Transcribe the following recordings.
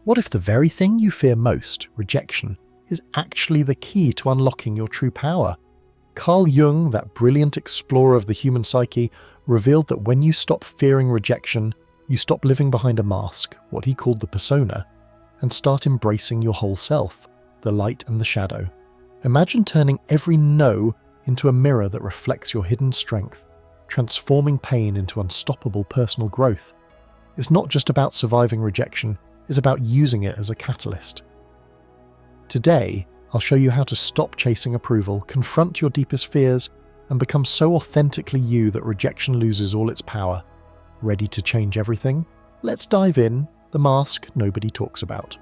What if the very thing you fear most, rejection, is actually the key to unlocking your true power? Carl Jung, that brilliant explorer of the human psyche, revealed that when you stop fearing rejection, you stop living behind a mask, what he called the persona, and start embracing your whole self, the light and the shadow. Imagine turning every no into a mirror that reflects your hidden strength, transforming pain into unstoppable personal growth. It's not just about surviving rejection, it's about using it as a catalyst. Today, I'll show you how to stop chasing approval, confront your deepest fears, and become so authentically you that rejection loses all its power. Ready to change everything? Let's dive in, the mask nobody talks about.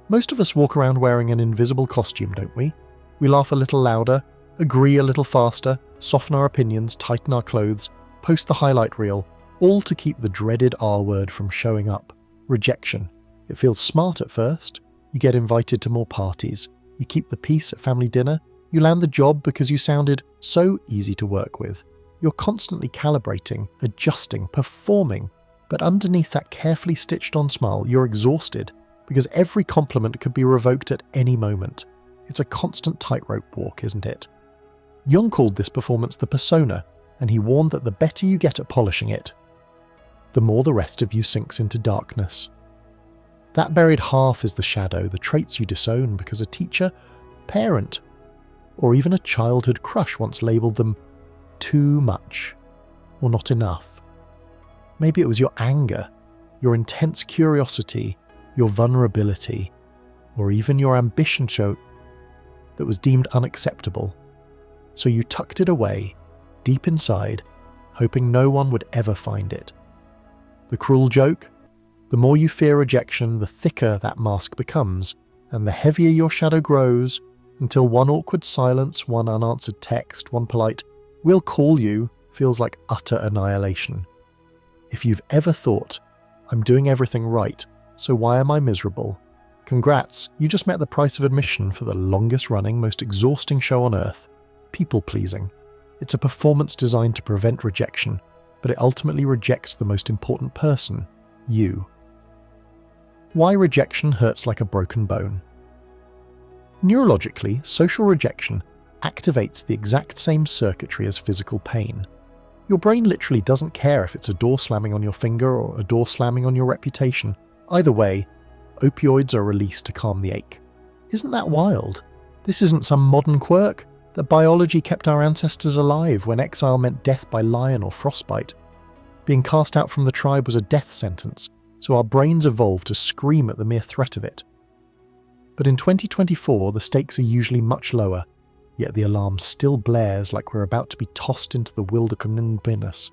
Most of us walk around wearing an invisible costume, don't we? We laugh a little louder, agree a little faster, soften our opinions, tighten our clothes, post the highlight reel, all to keep the dreaded R word from showing up. Rejection. It feels smart at first. You get invited to more parties. You keep the peace at family dinner. You land the job because you sounded so easy to work with. You're constantly calibrating, adjusting, performing. But underneath that carefully stitched on smile, you're exhausted because every compliment could be revoked at any moment. It's a constant tightrope walk, isn't it? Jung called this performance the persona, and he warned that the better you get at polishing it, the more the rest of you sinks into darkness. That buried half is the shadow, the traits you disown because a teacher, parent, or even a childhood crush once labelled them too much or not enough. Maybe it was your anger, your intense curiosity, your vulnerability, or even your ambition show that was deemed unacceptable. So you tucked it away, deep inside, hoping no one would ever find it. The cruel joke? The more you fear rejection, the thicker that mask becomes, and the heavier your shadow grows, until one awkward silence, one unanswered text, one polite, "we'll call you," feels like utter annihilation. If you've ever thought, "I'm doing everything right, so why am I miserable?" Congrats, you just met the price of admission for the longest running, most exhausting show on earth. People-pleasing. It's a performance designed to prevent rejection, but it ultimately rejects the most important person, you. Why rejection hurts like a broken bone. Neurologically, social rejection activates the exact same circuitry as physical pain. Your brain literally doesn't care if it's a door slamming on your finger or a door slamming on your reputation. Either way, opioids are released to calm the ache. Isn't that wild? This isn't some modern quirk. That biology kept our ancestors alive when exile meant death by lion or frostbite. Being cast out from the tribe was a death sentence, so our brains evolved to scream at the mere threat of it. But in 2024, the stakes are usually much lower, yet the alarm still blares like we're about to be tossed into the wilderness,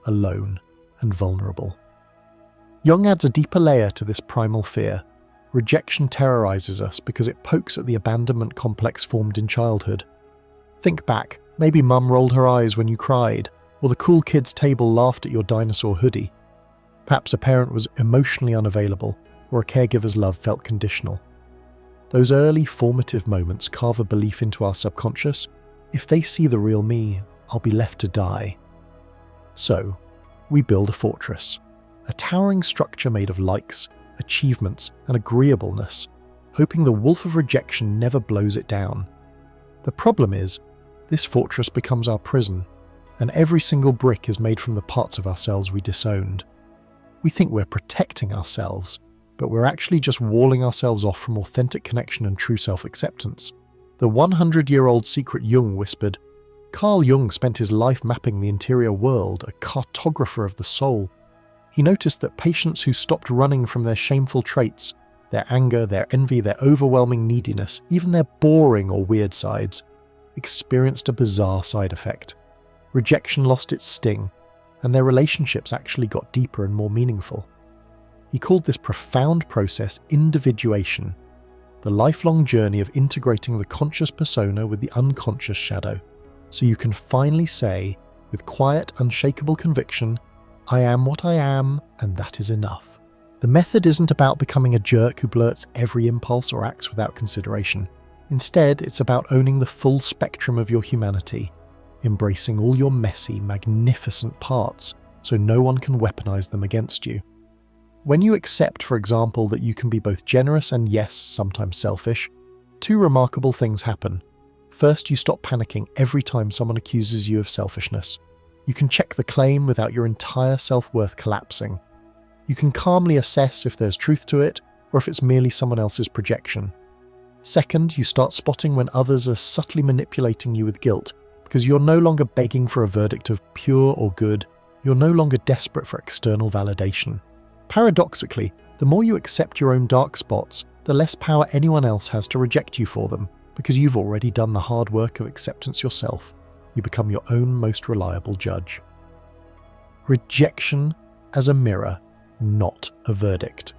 alone and vulnerable. Jung adds a deeper layer to this primal fear. Rejection terrorizes us because it pokes at the abandonment complex formed in childhood. Think back, maybe mum rolled her eyes when you cried, or the cool kids table laughed at your dinosaur hoodie. Perhaps a parent was emotionally unavailable, or a caregiver's love felt conditional. Those early formative moments carve a belief into our subconscious: if they see the real me, I'll be left to die. So, we build a fortress, a towering structure made of likes, achievements, and agreeableness, hoping the wolf of rejection never blows it down. The problem is, this fortress becomes our prison, and every single brick is made from the parts of ourselves we disowned. We think we're protecting ourselves, but we're actually just walling ourselves off from authentic connection and true self-acceptance. The 100-year-old secret Jung whispered, Carl Jung spent his life mapping the interior world, a cartographer of the soul. He noticed that patients who stopped running from their shameful traits, their anger, their envy, their overwhelming neediness, even their boring or weird sides, experienced a bizarre side effect. Rejection lost its sting, and their relationships actually got deeper and more meaningful. He called this profound process individuation, the lifelong journey of integrating the conscious persona with the unconscious shadow, so you can finally say, with quiet, unshakable conviction, I am what I am, and that is enough. The method isn't about becoming a jerk who blurts every impulse or acts without consideration. Instead, it's about owning the full spectrum of your humanity, embracing all your messy, magnificent parts so no one can weaponize them against you. When you accept, for example, that you can be both generous and, yes, sometimes selfish, two remarkable things happen. First, you stop panicking every time someone accuses you of selfishness. You can check the claim without your entire self-worth collapsing. You can calmly assess if there's truth to it or if it's merely someone else's projection. Second, you start spotting when others are subtly manipulating you with guilt because you're no longer begging for a verdict of pure or good. You're no longer desperate for external validation. Paradoxically, the more you accept your own dark spots, the less power anyone else has to reject you for them, because you've already done the hard work of acceptance yourself. You become your own most reliable judge. Rejection as a mirror, not a verdict.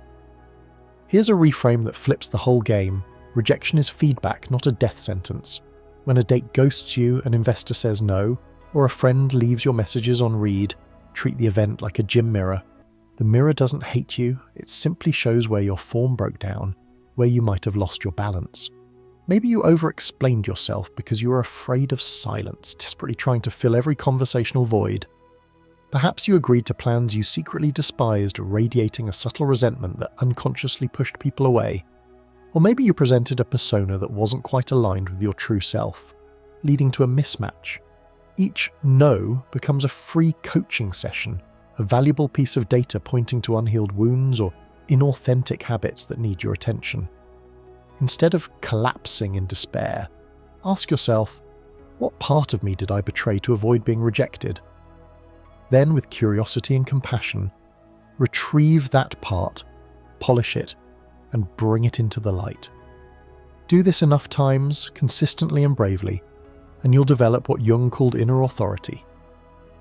Here's a reframe that flips the whole game. Rejection is feedback, not a death sentence. When a date ghosts you, an investor says no, or a friend leaves your messages on read, treat the event like a gym mirror. The mirror doesn't hate you, it simply shows where your form broke down, where you might have lost your balance. Maybe you over-explained yourself because you were afraid of silence, desperately trying to fill every conversational void. Perhaps you agreed to plans you secretly despised, radiating a subtle resentment that unconsciously pushed people away. Or maybe you presented a persona that wasn't quite aligned with your true self, leading to a mismatch. Each no becomes a free coaching session, a valuable piece of data pointing to unhealed wounds or inauthentic habits that need your attention. Instead of collapsing in despair, ask yourself, what part of me did I betray to avoid being rejected? Then, with curiosity and compassion, retrieve that part, polish it, and bring it into the light. Do this enough times, consistently and bravely, and you'll develop what Jung called inner authority.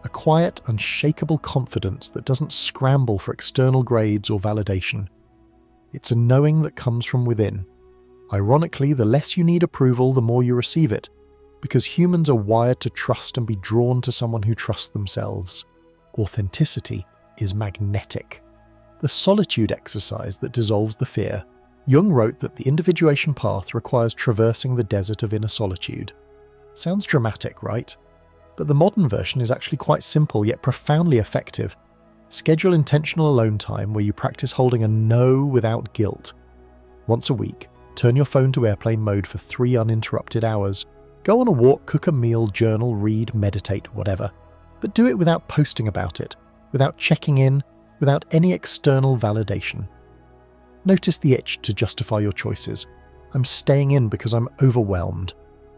A quiet, unshakable confidence that doesn't scramble for external grades or validation. It's a knowing that comes from within. Ironically, the less you need approval, the more you receive it, because humans are wired to trust and be drawn to someone who trusts themselves. Authenticity is magnetic. The solitude exercise that dissolves the fear. Jung wrote that the individuation path requires traversing the desert of inner solitude. Sounds dramatic, right? But the modern version is actually quite simple yet profoundly effective. Schedule intentional alone time where you practice holding a no without guilt. Once a week, turn your phone to airplane mode for 3 uninterrupted hours. Go on a walk, cook a meal, journal, read, meditate, whatever. But do it without posting about it, without checking in, without any external validation. Notice the itch to justify your choices. I'm staying in because I'm overwhelmed.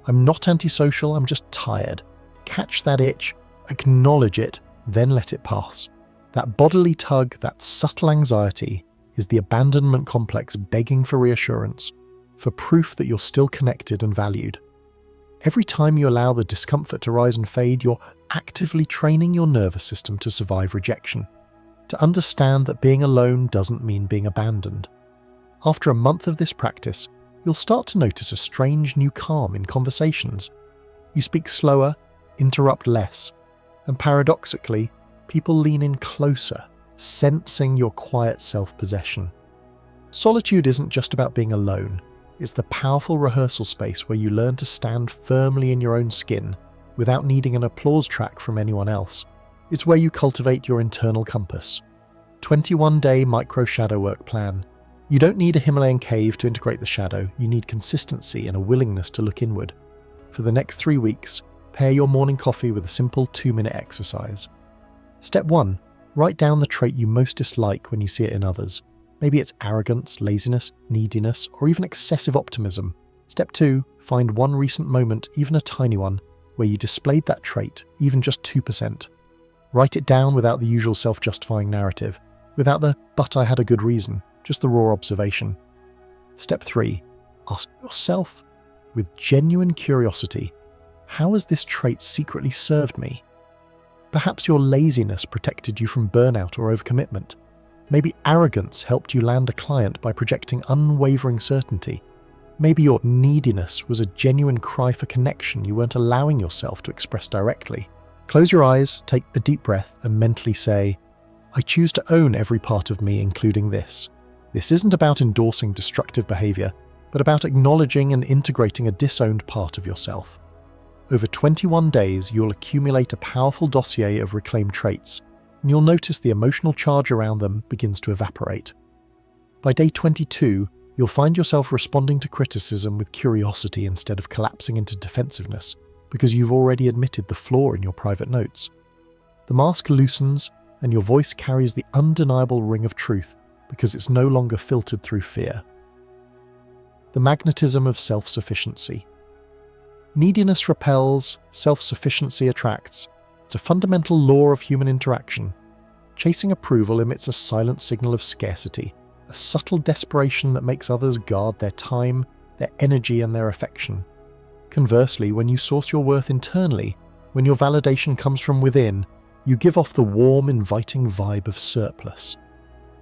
I'm not antisocial, I'm just tired. Catch that itch, acknowledge it, then let it pass. That bodily tug, that subtle anxiety, is the abandonment complex begging for reassurance, for proof that you're still connected and valued. Every time you allow the discomfort to rise and fade, you're actively training your nervous system to survive rejection, to understand that being alone doesn't mean being abandoned. After a month of this practice, you'll start to notice a strange new calm in conversations. You speak slower, interrupt less, and paradoxically, people lean in closer, sensing your quiet self-possession. Solitude isn't just about being alone, it's the powerful rehearsal space where you learn to stand firmly in your own skin without needing an applause track from anyone else. It's where you cultivate your internal compass. 21-day micro-shadow work plan. You don't need a Himalayan cave to integrate the shadow, you need consistency and a willingness to look inward. For the next 3 weeks, pair your morning coffee with a simple 2-minute exercise. Step 1. Write down the trait you most dislike when you see it in others. Maybe it's arrogance, laziness, neediness, or even excessive optimism. Step 2. Find one recent moment, even a tiny one, where you displayed that trait, even just 2%. Write it down without the usual self-justifying narrative, without the "but I had a good reason," just the raw observation. Step 3. Ask yourself, with genuine curiosity, how has this trait secretly served me? Perhaps your laziness protected you from burnout or overcommitment. Maybe arrogance helped you land a client by projecting unwavering certainty. Maybe your neediness was a genuine cry for connection you weren't allowing yourself to express directly. Close your eyes, take a deep breath, and mentally say, I choose to own every part of me, including this. This isn't about endorsing destructive behavior, but about acknowledging and integrating a disowned part of yourself. Over 21 days, you'll accumulate a powerful dossier of reclaimed traits, and you'll notice the emotional charge around them begins to evaporate. By day 22, you'll find yourself responding to criticism with curiosity instead of collapsing into defensiveness, because you've already admitted the flaw in your private notes. The mask loosens, and your voice carries the undeniable ring of truth because it's no longer filtered through fear. The magnetism of self-sufficiency. Neediness repels, self-sufficiency attracts. It's a fundamental law of human interaction. Chasing approval emits a silent signal of scarcity, a subtle desperation that makes others guard their time, their energy, and their affection. Conversely, when you source your worth internally, when your validation comes from within, you give off the warm, inviting vibe of surplus.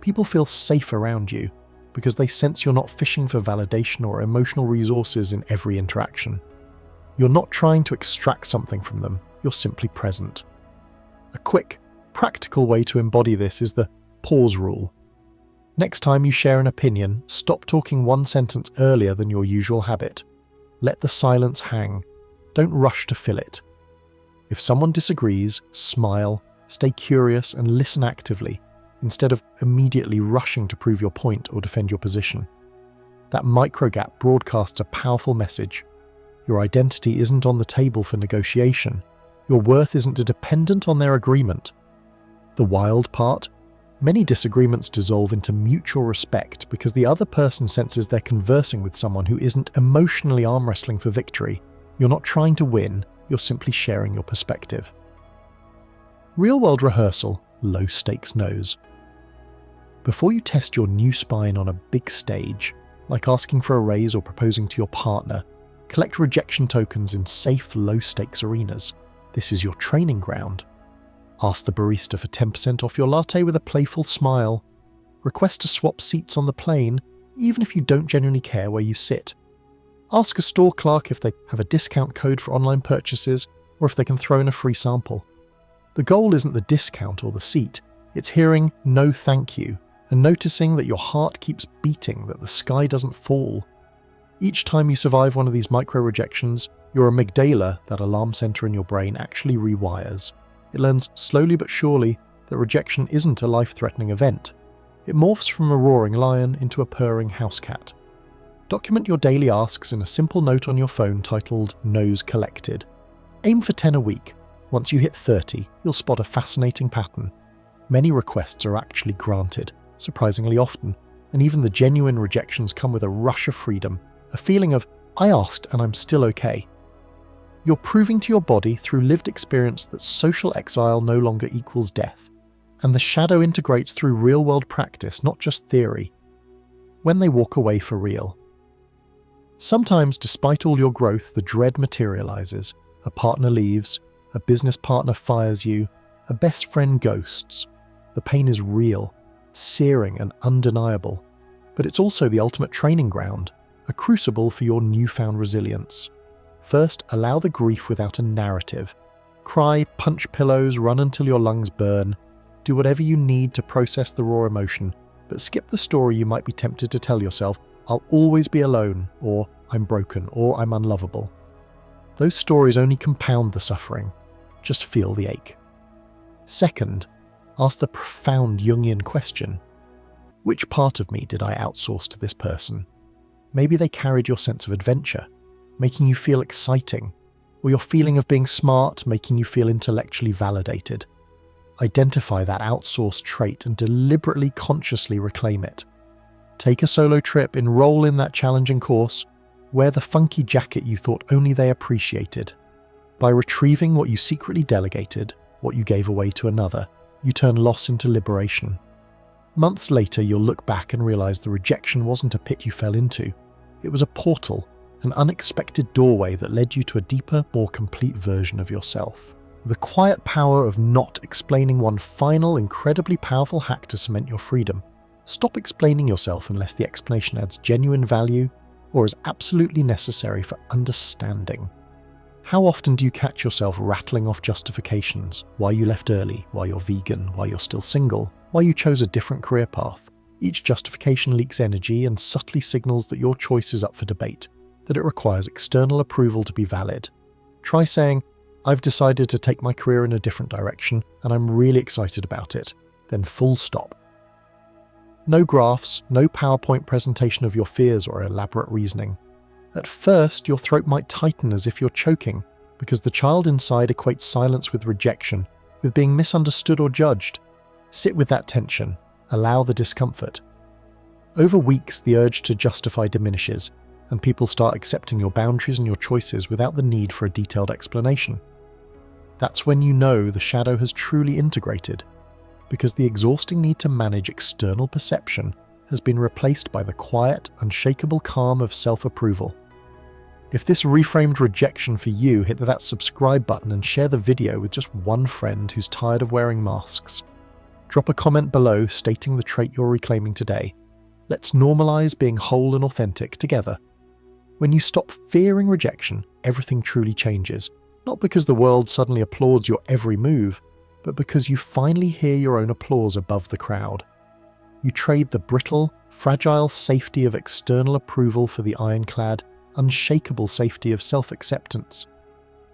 People feel safe around you because they sense you're not fishing for validation or emotional resources in every interaction. You're not trying to extract something from them, you're simply present. A quick, practical way to embody this is the pause rule. Next time you share an opinion, stop talking one sentence earlier than your usual habit. Let the silence hang. Don't rush to fill it. If someone disagrees, smile, stay curious, and listen actively, instead of immediately rushing to prove your point or defend your position. That microgap broadcasts a powerful message. Your identity isn't on the table for negotiation. Your worth isn't dependent on their agreement. The wild part? Many disagreements dissolve into mutual respect because the other person senses they're conversing with someone who isn't emotionally arm wrestling for victory. You're not trying to win, you're simply sharing your perspective. Real-world rehearsal, low-stakes knows. Before you test your new spine on a big stage, like asking for a raise or proposing to your partner, collect rejection tokens in safe, low-stakes arenas. This is your training ground. Ask the barista for 10% off your latte with a playful smile. Request to swap seats on the plane, even if you don't genuinely care where you sit. Ask a store clerk if they have a discount code for online purchases or if they can throw in a free sample. The goal isn't the discount or the seat, it's hearing "no thank you" and noticing that your heart keeps beating, that the sky doesn't fall. Each time you survive one of these micro-rejections, your amygdala, that alarm center in your brain, actually rewires. It learns slowly but surely that rejection isn't a life-threatening event. It morphs from a roaring lion into a purring house cat. Document your daily asks in a simple note on your phone titled "No's Collected." Aim for 10 a week. Once you hit 30, you'll spot a fascinating pattern. Many requests are actually granted, surprisingly often, and even the genuine rejections come with a rush of freedom, a feeling of, "I asked and I'm still okay." You're proving to your body through lived experience that social exile no longer equals death, and the shadow integrates through real-world practice, not just theory. When they walk away for real. Sometimes, despite all your growth, the dread materializes. A partner leaves, a business partner fires you, a best friend ghosts. The pain is real, searing and undeniable, but it's also the ultimate training ground, a crucible for your newfound resilience. First, allow the grief without a narrative. Cry, punch pillows, run until your lungs burn. Do whatever you need to process the raw emotion, but skip the story you might be tempted to tell yourself, "I'll always be alone," or "I'm broken," or "I'm unlovable." Those stories only compound the suffering. Just feel the ache. Second, ask the profound Jungian question. Which part of me did I outsource to this person? Maybe they carried your sense of adventure, making you feel exciting, or your feeling of being smart, making you feel intellectually validated. Identify that outsourced trait and deliberately, consciously reclaim it. Take a solo trip, enroll in that challenging course, wear the funky jacket you thought only they appreciated. By retrieving what you secretly delegated, what you gave away to another, you turn loss into liberation. Months later, you'll look back and realize the rejection wasn't a pit you fell into. It was a portal, an unexpected doorway that led you to a deeper, more complete version of yourself. The quiet power of not explaining. One final, incredibly powerful hack to cement your freedom. Stop explaining yourself unless the explanation adds genuine value or is absolutely necessary for understanding. How often do you catch yourself rattling off justifications? Why you left early, why you're vegan, why you're still single, why you chose a different career path. Each justification leaks energy and subtly signals that your choice is up for debate, that it requires external approval to be valid. Try saying, I've decided to take my career in a different direction and I'm really excited about it. Then full stop. No graphs, no PowerPoint presentation of your fears or elaborate reasoning. At first, your throat might tighten as if you're choking, because the child inside equates silence with rejection, with being misunderstood or judged. Sit with that tension. Allow the discomfort. Over weeks, the urge to justify diminishes, and people start accepting your boundaries and your choices without the need for a detailed explanation. That's when you know the shadow has truly integrated, because the exhausting need to manage external perception has been replaced by the quiet, unshakable calm of self-approval. If this reframed rejection for you, hit that subscribe button and share the video with just one friend who's tired of wearing masks. Drop a comment below stating the trait you're reclaiming today. Let's normalize being whole and authentic together. When you stop fearing rejection, everything truly changes. Not because the world suddenly applauds your every move, but because you finally hear your own applause above the crowd. You trade the brittle, fragile safety of external approval for the ironclad, unshakable safety of self-acceptance.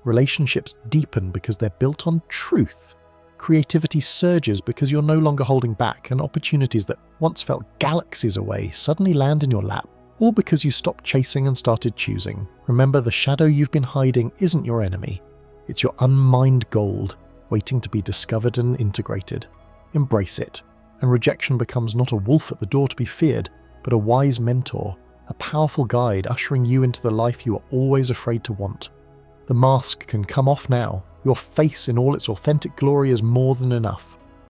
Relationships deepen because they're built on truth. Creativity surges because you're no longer holding back, and opportunities that once felt galaxies away suddenly land in your lap, all because you stopped chasing and started choosing. Remember, the shadow you've been hiding isn't your enemy. It's your unmined gold, waiting to be discovered and integrated. Embrace it, and rejection becomes not a wolf at the door to be feared, but a wise mentor, a powerful guide ushering you into the life you were always afraid to want. The mask can come off now. Your face in all its authentic glory is more than enough.